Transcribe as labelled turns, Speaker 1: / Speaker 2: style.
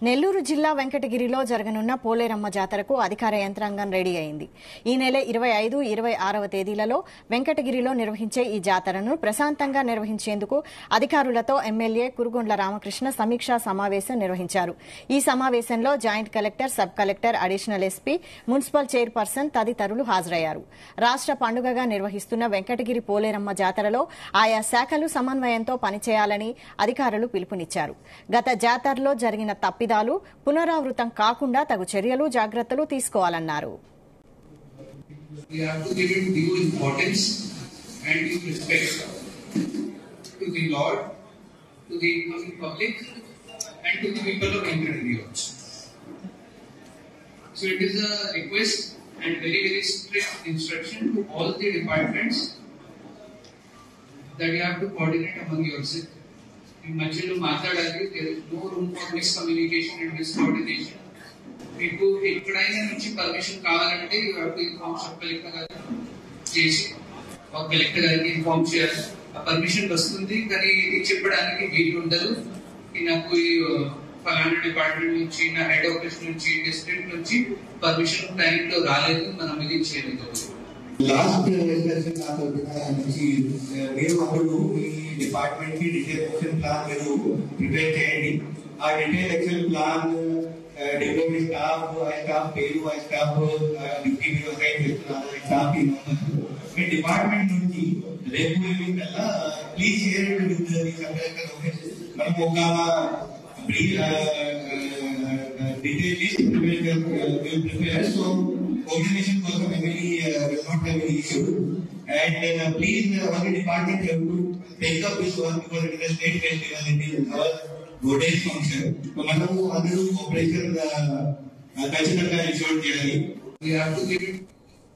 Speaker 1: నెల్లూరు జిల్లా వెంకటగిరిలో జరగనున్న పోలేరమ్మ జాతరకు అధికార యంత్రాంగం రెడీ అయింది. ఈ నెల 25, 26వ తేదీలలో వెంకటగిరిలో నిర్వహించే ఈ జాతరను ప్రశాంతంగా నిర్వహించేందుకు అధికారులతో ఎమ్మెల్యే కురుగొండ్ల రామకృష్ణ సమీక్షా సమావేశం నిర్వహించారు. ఈ సమావేశంలో joint collector, sub collector, additional SP, municipal chairperson తదితరులు హాజరయ్యారు. రాష్ట్ర పండుగగా నిర్వహిస్తున్న వెంకటగిరి పోలేరమ్మ జాతరలో ఆయా శాఖలు సమన్వయంతో పనిచేయాలని అధికారులు పిలుపునిచ్చారు. గత జాతరలో జరిగిన తప్పిదాలు పునరావృతం కాకుండా తగు చర్యలు, జాగ్రత్తలు తీసుకోవాలన్నారు.
Speaker 2: We have to give it due importance and due respect to the Lord, to the incoming public, and to the people of Venkatagiri also. So it is a request and very, very strict instruction to all the departments that you have to coordinate among yourselves. In మధ్యలో మాట్లాడాలి. There is no room for miscommunication and miscoordination. మీకు ఎక్కడైనా నుంచి permission కావాలంటే you have to inform sub collector గారు చేసి collector గారికి inform చేయాలి. ఆ పర్మిషన్ వస్తుంది, కానీ చెప్పడానికి వీలు ఉండదు. నాకు ఫలానా డిపార్ట్మెంట్ నుంచి, నా హెడ్ ఆఫీస్ నుంచి, డిస్ట్రిక్ట్ నుంచి పర్మిషన్ టైంలో రాలేదు, మనం ఇది చేయలేదు.
Speaker 3: లాస్ట్ నుంచి మీరు అప్పుడు మీ డిపార్ట్మెంట్ కి డీటెయిల్ యాక్షన్ ప్లాన్ మీరు ప్రిపేర్ చేయండి. ఆ detail action plan develop staff పేరు, స్టాఫ్ డ్యూటీ మీరు అసైన్ చేస్తున్నారు, స్టాఫ్ మీ డిపార్ట్మెంట్ నుంచి రేపు ఈవినింగ్ కల్లా please share it with the sub collector office. మనం ఒక detail list prepare. So coordination కోసం really will not have any issue, and please all the department have to take up this one because it is a state festival, it is our goddess function. So మనము అందరూ cooperation ఖచ్చితంగా ensure చేయాలి.
Speaker 2: We have to give it